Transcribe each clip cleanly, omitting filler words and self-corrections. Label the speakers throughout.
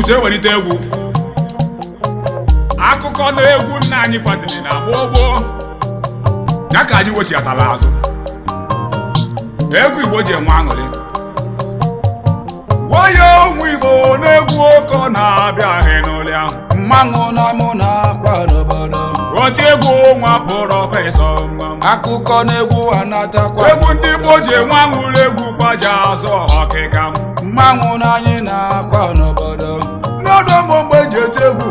Speaker 1: uche welite egwu akụkọ na egwu nna anyị fatili na gboo ya ka anyị wechiatala azụ egwu Igbo ji enwe aṅụrị woye ụmụ Igbo na-egwu oke na-abịaghị n'ụlọ ahụ
Speaker 2: mmanwụ na mụ na-akwa n'obodo
Speaker 1: oti egwu nwa prọfesọ
Speaker 2: akụkọ na egwu anatakwa
Speaker 1: egwu ndị Igbo ji enwe aṅụrị egwu faja azọ ọkịka
Speaker 2: mmanwụ na anyị na-akwa n'obodo
Speaker 1: n'ọdụ mgbe ji eti egwu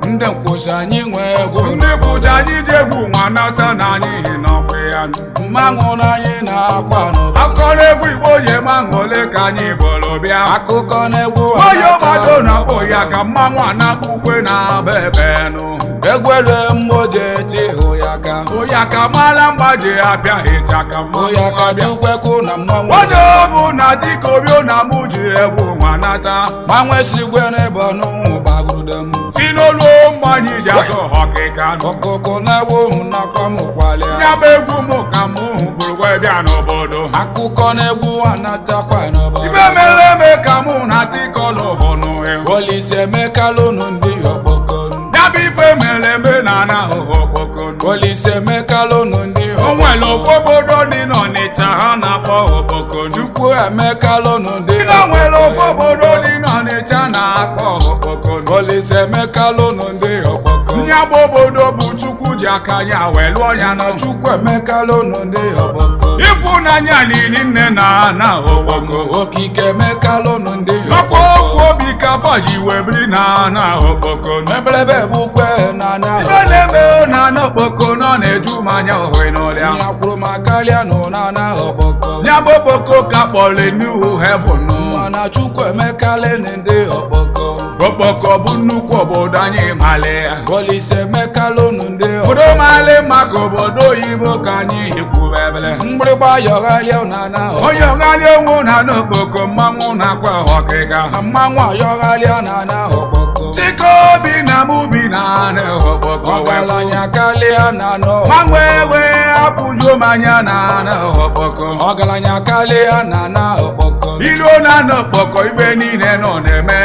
Speaker 2: ndị nkwụsị anyị nwe egwu
Speaker 1: ndị kwụcha anyị ji egwu nwa nata na anyị n'ọkwa ya
Speaker 2: mmanwụ na anyị na-akwa n'obodo
Speaker 1: akọrọ egwu Igbo ji eme aṅụrị ka anyị bụrụ bịa
Speaker 2: akụkọ na egwu
Speaker 1: onye ọgbado na-akpọ ya ka mmanwụ anakpụ ukwe na-aba ebenụ
Speaker 2: egwu elu mgbo ji eti hụ ya ka
Speaker 1: ụya ka mara mgba ji apịa ịcha ka
Speaker 2: ụya ka tukwekwu na mmanwụ
Speaker 1: onye ọbụ na tikobio na mụ ji egwu nwa nata
Speaker 2: mmanwụ esirigwe n'ebe ọnụ gbagide m
Speaker 1: si n'olu mgbe anyị ji azọ ọkịka
Speaker 2: ọkụkụ na egwu nakwa m kwalịa
Speaker 1: ya bụ egwu mụ ka mụ bụrụkwa bịa n'obodo
Speaker 2: akụkọ na egwu anatakwa n'obodo
Speaker 1: ibe mere eme ka mụ na tikọlụ hụnụ
Speaker 2: Olise emekalụnụ ndị ọkpọkọ
Speaker 1: yabụ ife mere eme na anahụhụ okpoko
Speaker 2: Olise emekalụnụ ndị
Speaker 1: o nwere ofu obodo dị n'Ọnịcha ha na-akpọ okpoko
Speaker 2: Chukwu emekalụnụ ndị
Speaker 1: o nwere ofu obodo dị n'Ọnịcha na-akpọ okpoko
Speaker 2: Olise emekalụnụ ndị ọkpọkọ
Speaker 1: nya bụ obodo bụ Chukwu ji aka ya wee lụọ ya na
Speaker 2: Chukwu emekalụnụ ndị ọkpọkọ
Speaker 1: ịfụnanya lili nne na ana okpoko
Speaker 2: okike emekalụnụ ndị
Speaker 1: ọkwa ofu obi ka faji wee biri na ana okpoko
Speaker 2: ebelebe bụkwe na ana
Speaker 1: ibe na-eme na ana okpoko nọ na-eju m anya ohe n'ọrịa
Speaker 2: ya kwuru ma karịa nụ na ana ọkpọkọ
Speaker 1: ya bụ okpoko ka kpọrọ New Heaven
Speaker 2: mana Chukwu emekalụnụ ndị ọkpọkọ
Speaker 1: okpoko bụ nnukwu obodo anyị male ya
Speaker 2: Olise emekalụnụ ndị
Speaker 1: obodo male maka obodo oyibo ka anyị ekwubebele
Speaker 2: mgbịrịgba yọgharịa na ana
Speaker 1: onye ọgharị onwe na n'okpoko mmanwụ na-akwa ọkịka
Speaker 2: mmanwụ ayọgharịa na ana ọkpọkọ
Speaker 1: Chike obi na mụ bi na ana okpoko
Speaker 2: ọgaranya karịa na ana
Speaker 1: mmanwụ ewe apụjuo m anya na ana okpoko
Speaker 2: ọgaranya karịa na ana ọkpọkọ
Speaker 1: iluo na ana okpoko ibe niile nọ na-eme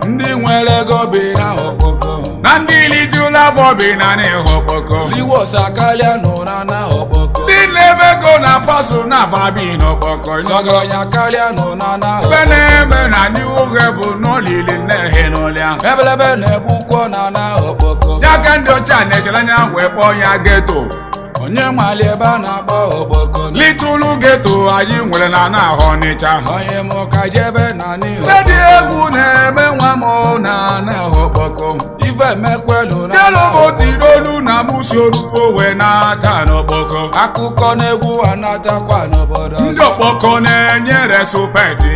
Speaker 2: ndị nwere ego bi na ọkpọkọ
Speaker 1: na ndị ilijula bụ bi na ana okpoko
Speaker 2: liwosa karịa nụ na ana ọkpọkọ
Speaker 1: ndị na-eme ego na pasụ na babi n'okpoko
Speaker 2: ọgaranya karịa nụ na ana
Speaker 1: ebe na-eme na ndị oge bụ n'olili nnehe n'ọlịa
Speaker 2: ebelebe na-egbukwo na ana ọkpọkọ
Speaker 1: ya ka ndị ọcha na-echere anya wee kpọọ ya geto
Speaker 2: onye mali ebe a na-akpọ ọkpọkọ
Speaker 1: litulu geto anyị nwere na ana Ọnịcha
Speaker 2: onye mụka jebe na n'ihu
Speaker 1: ndị egwu na-eme nwa m na ana okpoko
Speaker 2: ife emekwelu na
Speaker 1: jelụbụtirolu na musioruo wee na-ata n'okpoko
Speaker 2: akụkọ na egwu anatakwa n'obodo
Speaker 1: ndị okpoko na-enye resopeti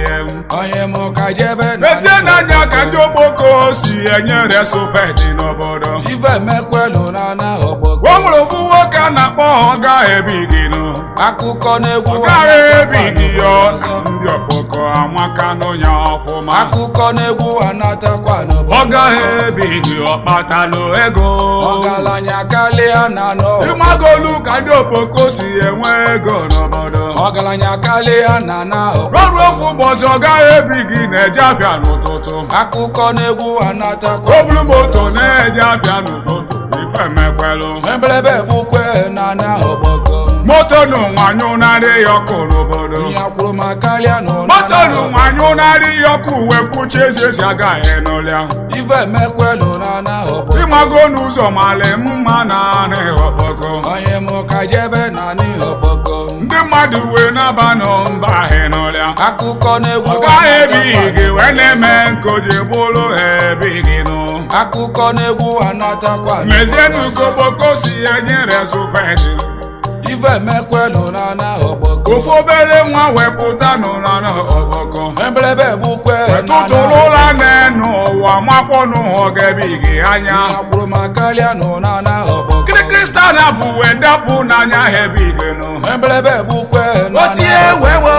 Speaker 2: onye mụka jebe na
Speaker 1: ezie n'anya ka ndị okpoko si enye resopeti n'obodo
Speaker 2: ife emekwelu na ana ọkpọkọ
Speaker 1: o nwere ofu nwoke a na-akpọ ọga ebiginu
Speaker 2: akụkọ na egwu
Speaker 1: ọgara ebigi ya ndị okpoko amaka n'onye ọfụma
Speaker 2: akụkọ na egwu anatakwa n'obodo
Speaker 1: ọga ebigi ọkpatalụ ego
Speaker 2: ọgaranya karịa na ana
Speaker 1: ịmagolu ka ndị okpoko si enwe ego n'obodo
Speaker 2: ọgaranya karịa na ana
Speaker 1: rọrụ ofu ụbọchị ọga ebigi na-eje afịa n'ụtụtụ
Speaker 2: akụkọ na egwu anatakwa
Speaker 1: o buru moto na-eje afịa n'ụtụtụ ife mekwelu
Speaker 2: ebelebe bụkwe na ana ọkpọkọ
Speaker 1: moto n'ụwanyụ narị ya ọkụ n'obodo
Speaker 2: ya kwuru ma karịa nụ na
Speaker 1: moto n'ụwanyụ narị ya ọkụ uwe kwuchi ezi esi agaghị n'ụlịa
Speaker 2: ife emekwelu na ana ọkpọkọ
Speaker 1: ịmago n'ụzọ mali mma na anị ọkpọkọ
Speaker 2: onye mụka jebe na ana ọkpọkọ
Speaker 1: ndị mmadụ wee naba n'mba ahị n'ụlịa
Speaker 2: akụkọ na egwu
Speaker 1: ọga ebighị gị wee na-eme nkoji bụrụ ebighị nụ
Speaker 2: akụkọ na egwu anatakwa
Speaker 1: mezienụ ka okpoko si enye resopeti
Speaker 2: ife emekwelu na ana ọkpọkọ
Speaker 1: ofu obere nwa wepụta n'ụlọ ọkpọkọ
Speaker 2: ebelebe bụkwe
Speaker 1: tụtụrụ ụra na-enu ụwa makpọnụ ọgebighị anya
Speaker 2: ya kwuru ma karịa nụ na ana ọkpọkọ
Speaker 1: kristian bụ wee dapụ n'anya ha ebighịnụ
Speaker 2: ebelebe bụkwe na ana
Speaker 1: otie wewe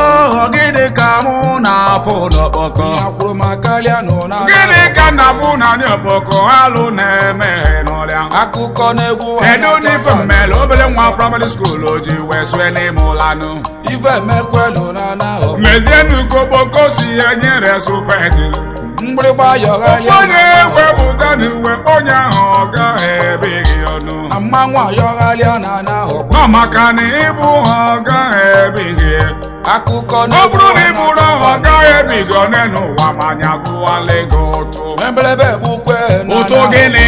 Speaker 1: gịnị ka mụ na-afụ n'ọkpọkọ
Speaker 2: ya kwuru ma karịa nụ na ana
Speaker 1: gịnị ka na-afụ n'anya ọkpọkọ alụ na-emeghe n'ọrịa
Speaker 2: akụkọ na egwu
Speaker 1: kedu n'ife mmele obere nwa praịmarị skuul o ji wee sue n'ime ụlanụ
Speaker 2: ife emekwelu na ana ọkpọkọ
Speaker 1: mezienụ ka okpoko si enye resopeti
Speaker 2: mgbịrịgba yọgharịa
Speaker 1: onye ewepụta n'uwe onye ahụ ọ gaghị ebighị ọnụ
Speaker 2: mmanwụ ayọgharịa n'ana ọgbọ
Speaker 1: nọ maka na ịbụ ha ọ gaghị ebighị
Speaker 2: akụkọ
Speaker 1: ọ bụrụ na ị bụrụ ha ọ gaghị ebighị ọnụ n'ụwa ma anya gụwala gị ụtụ
Speaker 2: ebelebe bukwe
Speaker 1: ụtụ gịnị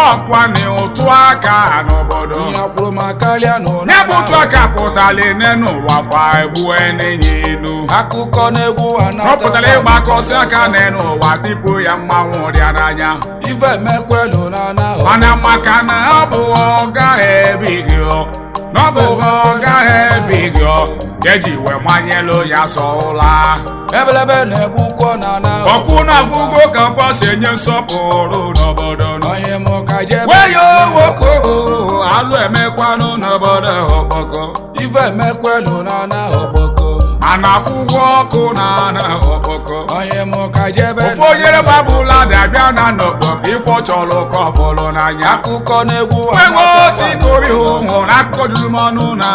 Speaker 1: ọkwa na ụtụ aka n'obodo
Speaker 2: ya kwuru ma karịa n'ụna
Speaker 1: ya bụ ụtụ aka pụtara n'ụwa fa egbue n'enyi inu
Speaker 2: akụkọ na-egwu
Speaker 1: ọ pụtara ịgbakọsị aka n'ụwa tipu ya mmanwụ rịa n'anya
Speaker 2: ife emekwelu n'ana
Speaker 1: mana maka na ọ bụ ọ gaghị ebighị n'ọbụ ọ gaghị ebighị eji wee manyelu ya sọ ụla
Speaker 2: ebelebe na-egbukwo n'ana
Speaker 1: ọkwụ na afụgo ka mfa si enye nsọpụrụ n'obodo
Speaker 2: onye mụ ka jebe
Speaker 1: wee ya nwoke alụ emekwanụ n'obodo ọkpọkọ
Speaker 2: ife emekwelu n'ana ọgbọkọ
Speaker 1: mana akwụkwọ ọkụ na-ana ọkpọkọ
Speaker 2: onye mụ ka jebe
Speaker 1: ofu onyere babụla na-abịa na n'ọkpọkọ ife ọ chọrọ ka ọ fọrọ n'anya
Speaker 2: akụkọ na-egwu
Speaker 1: enwe otu ikori ụmụ na akụkọ juru m ọnụ na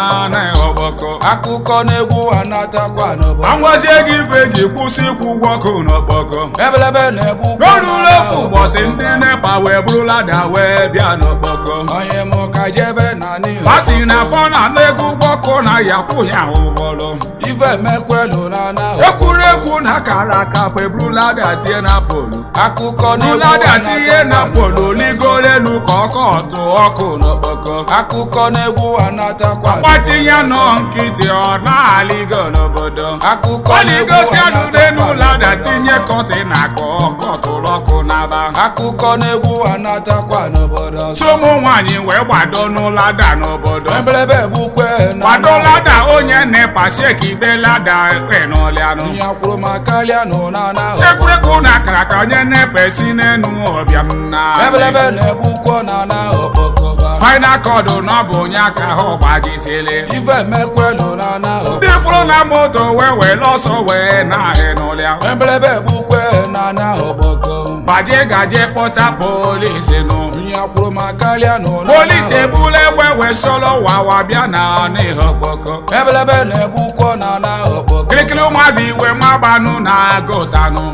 Speaker 1: ọgbọkọ
Speaker 2: akụkọ na-egwu anatakwa n'obodo
Speaker 1: agwazie gị ife eji kwụsị ịkwụ ụgwọ ọkụ n'ọkpọkọ
Speaker 2: ebelebe na-egbukwo
Speaker 1: n'olulu ofu ụbọchị ndị nepa wee bụrụla da wee bịa n'ọkpọkọ
Speaker 2: onye mụ ka jebe na n'ihu
Speaker 1: a sị na afọ na ego ụgbọ ọkụ na ya kwụghị ahụ ụgbọrọ
Speaker 2: ife emekwelu n'ana
Speaker 1: ekwurekwu na akara aka februla datie na polu
Speaker 2: akụkọ
Speaker 1: brula
Speaker 2: na-egwu
Speaker 1: datie na polu ligorenu ka ọkọ ọtụ ọkụ n'ọkpọkọ
Speaker 2: akụkọ na-egwu anatakwa
Speaker 1: gbatinye nọ nkịtị ọ na-alịgo n'obodo
Speaker 2: akụkọ
Speaker 1: ọ na-egosi anụ n'elu lada tinye kọtịna ka ọkọ tụrụ ọkụ n'aba
Speaker 2: akụkọ na-egwu anatakwa n'obodo
Speaker 1: ụmụ nwaanyị wee gbado n'ụlada n'obodo
Speaker 2: ebelebe bukwe
Speaker 1: gbado lada onye nepa sekide lada ekpe n'ọlịanụ
Speaker 2: ya kwuru ma karịa n'ụnana
Speaker 1: egwuregwu na akara ka onye nepa esi n'enu ọbịam na
Speaker 2: ebelebe na-egbukwo n'ana ọkpọkọba
Speaker 1: final kọdụ na ọ bụ onye aka ha gbajisili
Speaker 2: ife emekwelu n'ana
Speaker 1: ndị fụrụ na moto wee were ọsọ wee na-ahị n'ụlịa
Speaker 2: ebelebe bukwe n'ana ọkpọkọ
Speaker 1: baje gaje kpọta polisi nụ
Speaker 2: ya kwuru ma karịa n'ụnana
Speaker 1: polisi ebula egbe wee solo wawa bịa na n'ihe ọkpọkọ
Speaker 2: ebelebe na-egbukwo n'ana ọkpọkọ
Speaker 1: kirikiri ụmụazị iwe mabanụ na agụtanụ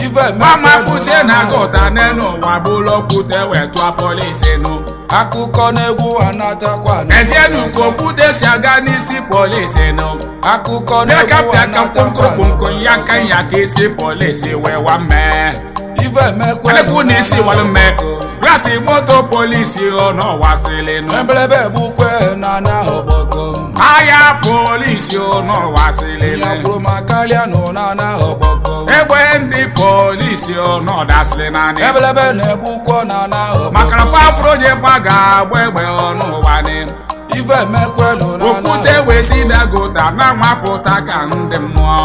Speaker 2: ife
Speaker 1: mama
Speaker 2: emekwelu
Speaker 1: kwụsie na agụta n'elu ụwa bụlụ okwute wee tụọ polisi nụ
Speaker 2: akụkọ na-egwu anatakwa
Speaker 1: ezienụ ka okwute si aga n'isi polisi nụ
Speaker 2: akụkọ
Speaker 1: dịka
Speaker 2: na-egwu
Speaker 1: pịa ka
Speaker 2: anatakwa
Speaker 1: mkpụmkpụmkpụ ya ka isi polisi wee wa mee
Speaker 2: ife emekwelu
Speaker 1: alekwu na isi walụ mee glasi moto polisi ọnọwasịlị nụ
Speaker 2: ebelebe bukwe n'ana ọkpọkọ
Speaker 1: agha polisi ọnọwasịlị
Speaker 2: ya
Speaker 1: nụ
Speaker 2: kwuru ma karịa n'ụnana ọkpọkọ
Speaker 1: egbe ndị polisi ọnọdasịlị naanị
Speaker 2: ebelebe na-egbukwo n'ana ọkpọkọ
Speaker 1: maka na fafụrụ onye fa ga-agba egbe ọnụụwa nị
Speaker 2: ife emekwelu n'ana
Speaker 1: okwute wee si dagota na-amapụta ka ndị mmụọ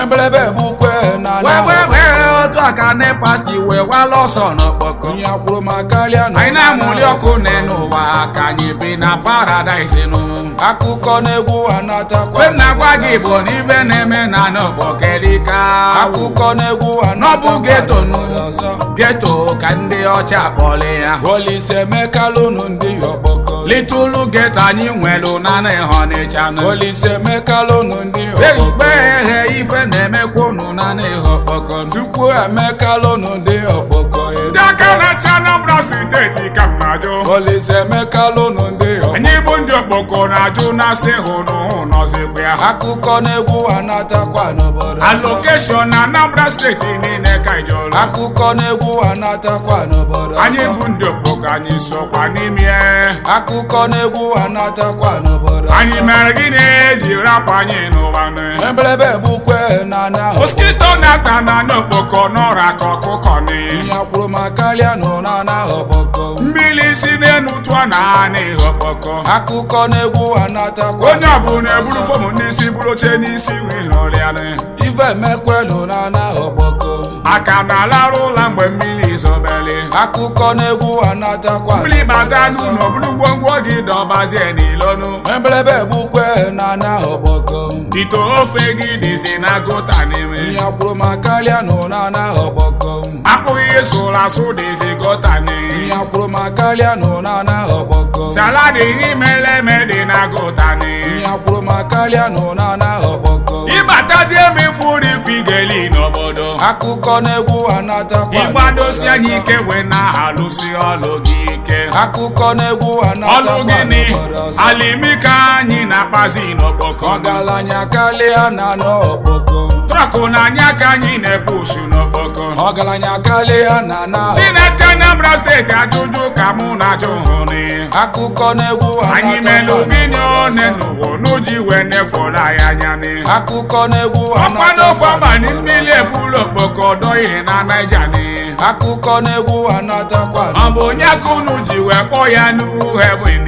Speaker 2: ebelebe bukwe n'ana
Speaker 1: wee otu aka nepa si wee wala ọsọ n'ọkpọkọ
Speaker 2: ya kwuru ma karịa
Speaker 1: anyị na-amụli ọkụ n'ụwa ka anyị bi na paradaịs nụ
Speaker 2: akụkọ na-egwu anatakwa
Speaker 1: mgbe m na-agwa gị bụ na ibe na-eme na n'ọkpọkerika
Speaker 2: akụkọ na-egwu
Speaker 1: n'ọbụ geto nụ
Speaker 2: ọzọ
Speaker 1: geto ka ndị ọcha kpọlị ya
Speaker 2: Olise emekalụnụ ndị ọkpọkọ
Speaker 1: litulu geto anyị nwelu na n'ịhọnịcha nụ
Speaker 2: Olise emekalụnụ ndị ọkpọkọ
Speaker 1: mgbe ehe ife na-emekwa unu na n'ịhọ ọkpọkọ
Speaker 2: Chukwu emekalụnụ ndị ọkpọkọ
Speaker 1: ndị aka na-acha Anambra steeti ka m na-ajụ
Speaker 2: Olise emekalụnụ ndị ọkpọkọ
Speaker 1: anyị bụ ndị ọkpọkọ na-ajụ na-asị hụnụ nọzikwa ya
Speaker 2: akụkọ na-egwu anatakwa n'obodo
Speaker 1: alokeshọn na Anambra steeti niile ka ijolu
Speaker 2: akụkọ na-egwu anatakwa n'obodo
Speaker 1: anyị bụ ndị ọkpọkọ anyị sokwa n'ime
Speaker 2: akụkọ na-egwu anatakwa n'obodo
Speaker 1: anyị mere gịnị eji rapụ anyị n'ụwa
Speaker 2: ebelebe bukwe n'ana
Speaker 1: moskito na-ata na n'ọkpọkọ n'ọra ka ọkụkọ nị
Speaker 2: ya kwuru ma karịa n'ụnana ọkpọkọ
Speaker 1: mmiri si n'enu tụọ na n'ihe ọkpọkọ
Speaker 2: akụkọ na-egwu anatakwa
Speaker 1: onye ọbụla eburu fọmụ n'isi buru oche n'isi wee ọrịanị
Speaker 2: ife emekwelu n'ana ọkpọkọ
Speaker 1: aka na-alarụ ụla mgbe mmiri zobere
Speaker 2: akụkọ na-egwu anatakwa
Speaker 1: mmiri bata n'ụlọ bụrụ ngwongwo gị dọbazie n'ilonu
Speaker 2: ebelebe bukwe n'ana ọkpọkọ
Speaker 1: ite ofe gị dịzi na gota n'ime
Speaker 2: ya kwuru ma karịa n'ụnana ọkpọkọ
Speaker 1: akpụghị ihe sụrụ asụ dịzi gota n'ime
Speaker 2: ya kwuru ma karịa n'ụnana ọkpọkọ
Speaker 1: saladi imeleme dị na gota n'ime
Speaker 2: ya kwuru ma karịa n'ụnana ọkpọkọ
Speaker 1: ịbata Ịgbatazie m ifuru ifigeli n'obodo
Speaker 2: akụkọ na-egwu anatakwa
Speaker 1: ịgbadosi anyị ike wee na-alụsi ọlụ gị ike
Speaker 2: akụkọ na-egwu anatakwa
Speaker 1: ọlụ gịnị alimi ka anyị na-akpazi n'okpoko
Speaker 2: ọgaranya karịa na n'okpoko
Speaker 1: trọkụ na anya ka anyị na-ebusu n'okpoko
Speaker 2: ọgaranya karịa na
Speaker 1: ndị na-eche Anambra steeti ajụjụ ka mụ na-ajụ hụrụ
Speaker 2: akụkọ na-egwu
Speaker 1: anyị melụ gịnị one n'ụwa n'uji wee nefọrọ anyị anya ni
Speaker 2: akụkọ na-egwu
Speaker 1: ọkwa n'ofe abalị mmiri ebulu okpoko ọdọghị na Naija ni
Speaker 2: akụkọ na-egwu anatakwa
Speaker 1: ọ bụ onye ka unu ji wee kpọọ ya New Heaven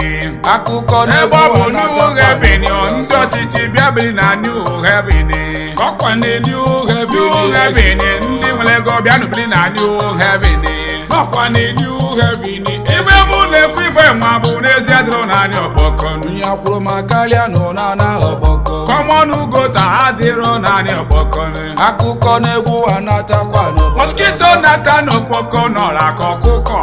Speaker 2: akụkọ
Speaker 1: ebe
Speaker 2: na-egwu
Speaker 1: ọ bụ New
Speaker 2: anatakwa
Speaker 1: Heaven ndị ọchịchị bịa biri na New Heaven ọkwa na New Heaven ndị nwere ego bịa nụbiri na New Heaven ọkwa na New Heaven ebe mụ na-ekwu ife ma bụ n'ezie dịrị naanị ọkpọkọ
Speaker 2: ya kwuru ma karịa n'ụnana ọkpọkọ
Speaker 1: kọmọn ugota adịrọ naanị ọkpọkọ
Speaker 2: akụkọ na-egwu anatakwa
Speaker 1: moskito nata n'ọkpọkọ nọrọ aka ọkụkọ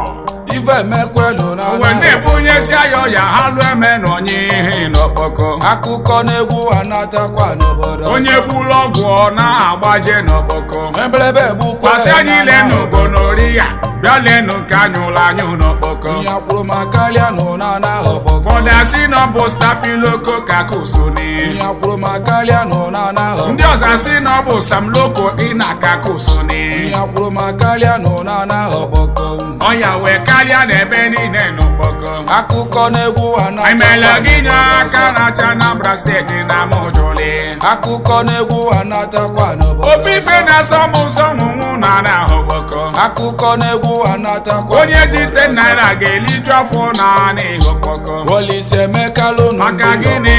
Speaker 2: ife emekwelu na
Speaker 1: uwe na-ebunyesi ayọ ya ha lụ eme na onye ihe n'ọkpọkọ
Speaker 2: akụkọ na-egwu anatakwa n'obodo
Speaker 1: onye gburu ọgwụ ọ na-agbaje n'ọkpọkọ
Speaker 2: ebelebe gbukwa
Speaker 1: kwasị anyị lenu ugonori ya bịa lenu nke anyị ụlọ anyị n'ọkpọkọ
Speaker 2: ya kwuru ma karịa n'ụnana ọkpọkọ
Speaker 1: ụfọdụ asị na ọ bụ stafiloko ka kosoni
Speaker 2: ya kwuru ma karịa n'ụnana
Speaker 1: ndị ọzọ asị na ọ bụ samloko ịna ka kosoni
Speaker 2: ya kwuru ma karịa n'ụnana ọkpọkọ
Speaker 1: ọya wee karịa n'ebe niile n'ọkpọkọ
Speaker 2: akụkọ na-egwu
Speaker 1: anyị mere
Speaker 2: anatakwa
Speaker 1: gịnị aka na-acha Anambra steeti na mụjụli
Speaker 2: akụkọ na-egwu anatakwa n'obodo
Speaker 1: ofufe na-asọ m ụzọ nwụnwụ na na ọkpọkọ
Speaker 2: akụkọ na-egwu anatakwa
Speaker 1: onye ji 10 naira ga-eliju afọ naanị ọkpọkọ
Speaker 2: Olise emekalụ
Speaker 1: maka gịnị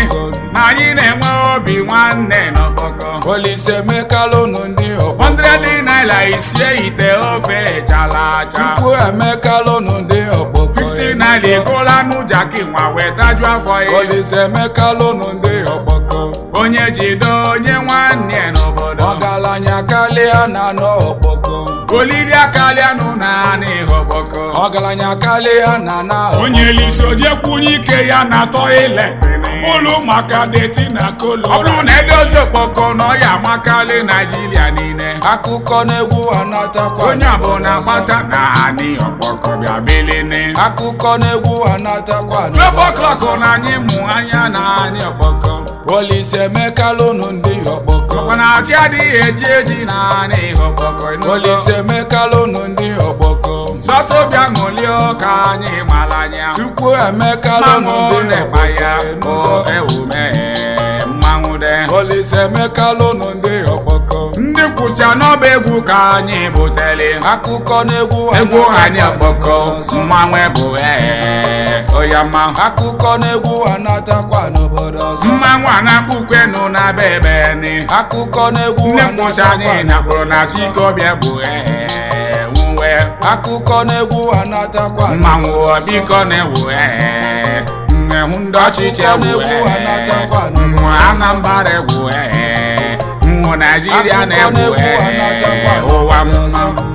Speaker 1: na anyị na-enwe obi nwanne n'ọkpọkọ
Speaker 2: Olise emekalụ ndị ọkpọkọ
Speaker 1: 100 naira isie ite ofe chala acha
Speaker 2: Chukwu emekalụ ndị ọkpọkọ
Speaker 1: 50 naira egola n'ụjaki nwa wee taju afọ ya
Speaker 2: Olise emekalụ ndị ọkpọkọ
Speaker 1: onye jido onye nwanne n'obodo
Speaker 2: ọgaranya karịa na n'ọkpọkọ
Speaker 1: olili akarịanụ naanị ọkpọkọ
Speaker 2: ọgaranya karịa na
Speaker 1: onye lisojekwunye ike ya na tọiletini ụlọ ụmụaka deti na kolo ọ bụrụ na edozi ọkpọkọ na ọya amakarị Naijiria niile
Speaker 2: akụkọ na-egwu anatakwa
Speaker 1: onye ọbụla gbata na anị ọkpọkọ bịa bilini
Speaker 2: akụkọ na-egwu anatakwa
Speaker 1: 12 o'clock na anyị mụ anya na anị ọkpọkọ
Speaker 2: Olise emekalụ ndị ọkpọkọ
Speaker 1: ọkwana achị adịghị eji eji na anị ọkpọkọ
Speaker 2: Olise emekalụ ndị ọkpọkọ
Speaker 1: sọsọ bịa ṅụlie ka anyị mara anya
Speaker 2: Chukwu emekalụ
Speaker 1: mmanwụ
Speaker 2: ndị
Speaker 1: na-ekpa ya
Speaker 2: ọkpọkọ
Speaker 1: ewume mmanwụ de
Speaker 2: Olise emekalụ ndị ọkpọkọ
Speaker 1: ndị kwụcha n'ọba egwu ka anyị butere
Speaker 2: akụkọ na-egwu
Speaker 1: egwu anyị ọkpọkọ mmanwụ bụ oyama
Speaker 2: akụkọ na-egwu anatakwa n'obodo ọzọ
Speaker 1: mmanwụ a na-akpụkwenu na be ebe ni
Speaker 2: akụkọ na-egwu
Speaker 1: ndị kwụcha anyị nakpụrụ na chikobịa bụ nwuwe
Speaker 2: akụkọ na-egwu anatakwa
Speaker 1: mmanwụ ọbiko na-ewu hụ ndị ọchịchị ewu nwụ Anambra egwu nwụ Naijiria na-egwu ụwa mma